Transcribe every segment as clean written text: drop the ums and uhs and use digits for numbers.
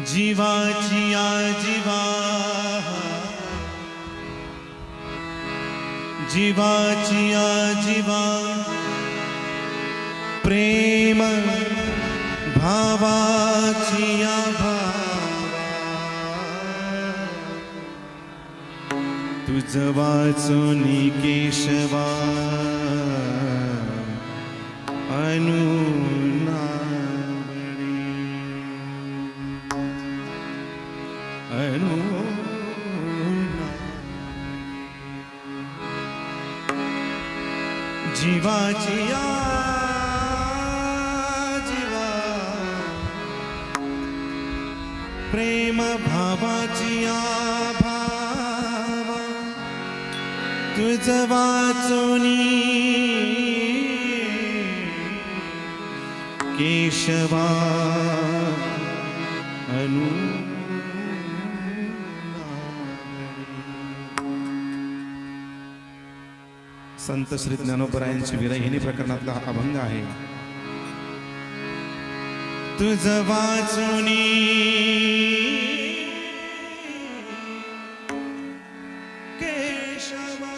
जीवाची जीवा जीवाची जीवा प्रेम भावाची भावा तुझ वाचून केशवा अनुना जीवाची जीवा प्रेम भावाची भावा तुझ वाचुनी केशवा अनु संत श्री ज्ञानोबरायांची विरहिणी प्रकरणातला हा अभंग आहे. तुझ वाचुनी केशवा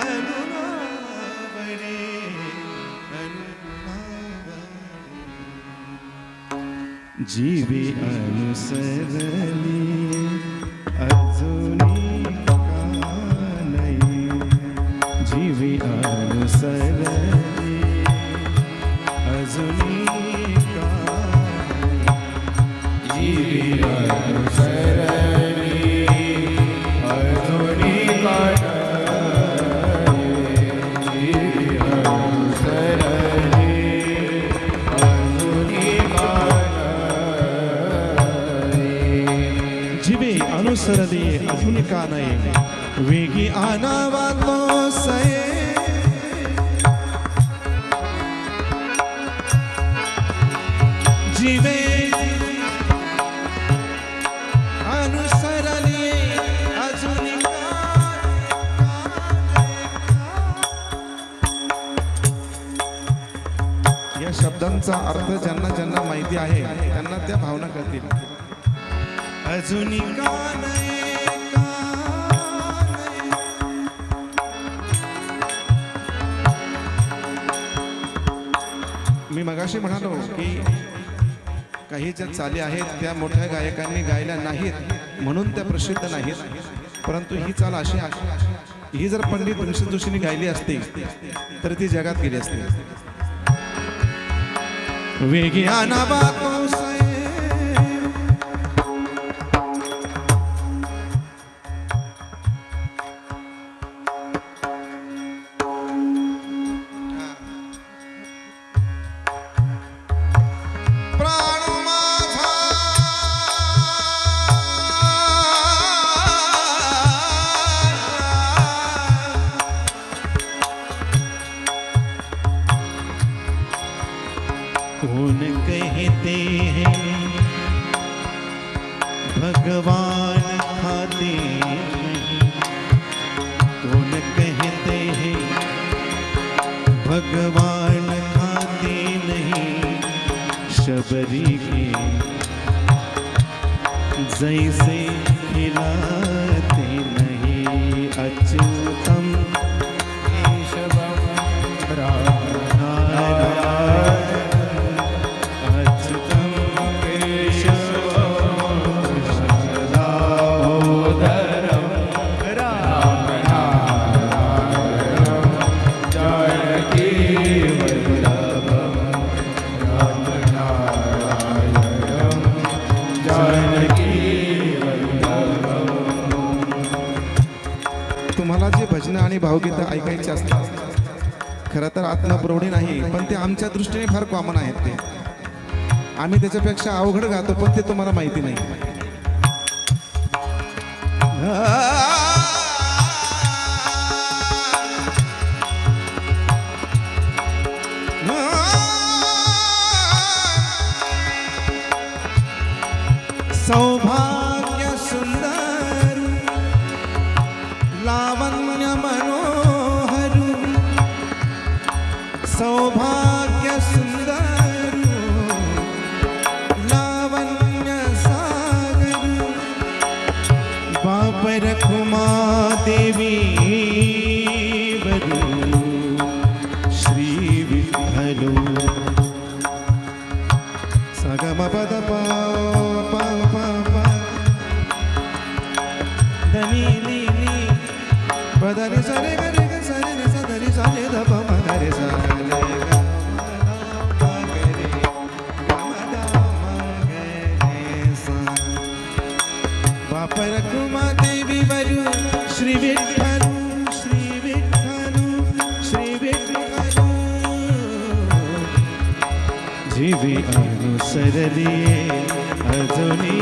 अनुनावरे जीवे अनुसरली अजुनी जीवी अनुसरली अजुनी जीवी अनुसरली अजुनी जीवी अनुसरली अजुनी जीवे अनुसरली अजुनी का नाही वेगी आनावा तो सये जीवे अनुसरली अजुनी या शब्दांचा अर्थ ज्यांना ज्यांना माहिती आहे त्यांना त्या भावना कळतील. अजुनी का नाही मी मगाशी म्हणालो की काही ज्या चाली आहेत त्या मोठ्या गायकांनी गायल्या नाहीत म्हणून त्या प्रसिद्ध नाहीत, परंतु ही चाल अशी ही जर पंडित भीमसेन जोशींनी गायली असती तर ती जगात गेली असती. वेगी आनावा कौन कहते हैं भगवान खाते नहीं, कौन कहते हैं भगवान खाते नहीं, शबरी के जैसे खिलाते नहीं, अच्युतम केशवम दामोदरम मला जे भजनं आणि भावगीतं ऐकायची असतात खरं तर आत्मप्रौढी नाही, पण ते आमच्या दृष्टीने फार कॉमन आहेत. ते आम्ही त्याच्यापेक्षा अवघड गातो, पण ते तुम्हाला माहिती नाही. सौभाग्य सुंदर लावण्य मनोहर, सौभाग्य सुंदर लावण्य सागर, बापर कुमा देवी बरू श्री विठ्ठल. सगम पद पा धनी नी नी पदनी सरे गरे ग सरे न सदरी सरे ध प म ग रे सा रे ग म ग रे म द म ग रे सा. बापर कुमा देवी वरु श्री विठ्ठल श्री विठ्ठल श्री विठ्ठल. जीवी अनुसरली अजुनी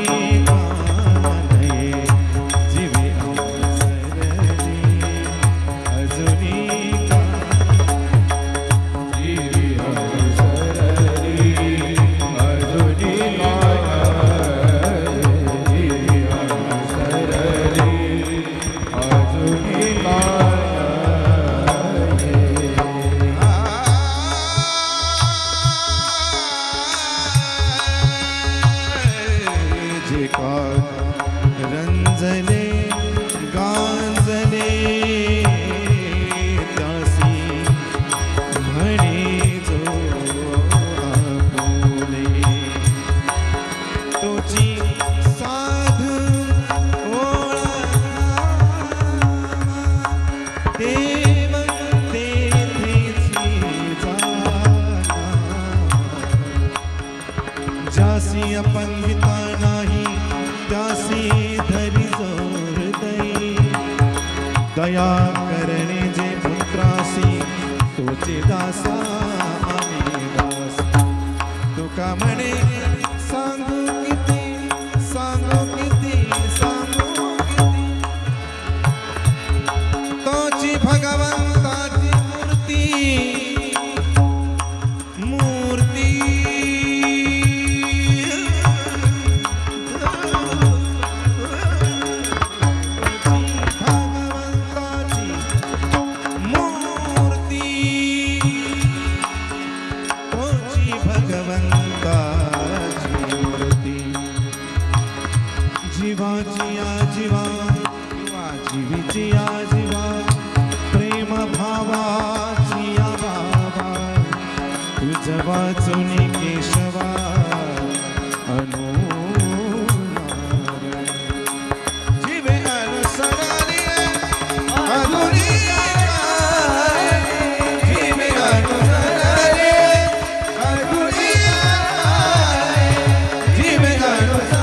रंजले गांजले दासी म्हणे जो आपुले, तोची साधू ओळखा देव तेथेची जाना, जासी अपंगिता नाही त्यासी धरी जोर दई, दया करणे जे पुत्रासी तोचे दासा आम्ही दास. तुका म्हणे सांगू किती सांगू किती सांगू किती, तोची भगवंताची मूर्ती जीवाची आजीवा जीवीची आजीवा प्रेम भावाची बाबा, तुझ वाचुनी केशवा जीवे अनुसरली अधुरी जीवे अनुसरली अधुरी जीवे अनुसरली.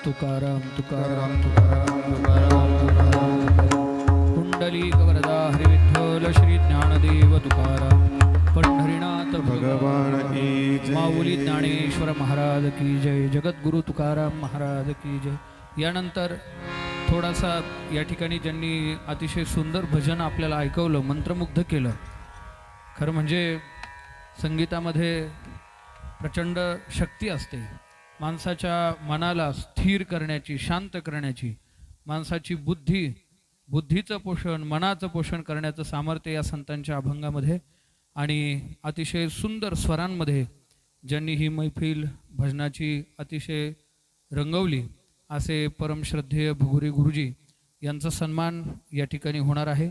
तुकाराम तुकाराम तुकाराम तुकाराम तुकाराम. कुंडली वरदा हरी विठ्ठल श्री ज्ञानदेव तुकाराम पंढरीनाथ भगवान की जय. माऊली ज्ञानेश्वर महाराज की जय. जगद्गुरु तुकाराम महाराज की जय. यानंतर थोडासा या ठिकाणी ज्यांनी अतिशय सुंदर भजन आपल्याला ऐकवलं, मंत्रमुग्ध केलं. खरं म्हणजे संगीतामध्ये प्रचंड शक्ती असते. माणसाच्या मनाला स्थिर करण्याची, शांत करण्याची, माणसाची बुद्धीचं पोषण, मनाचं पोषण करण्याचं सामर्थ्य या संतांच्या अभंगामध्ये आणि अतिशय सुंदर स्वरांमध्ये ज्यांनी ही मैफिल भजनाची अतिशय रंगवली, असे परमश्रद्धेय भुगुरी गुरुजी यांचा सन्मान या ठिकाणी होणार आहे.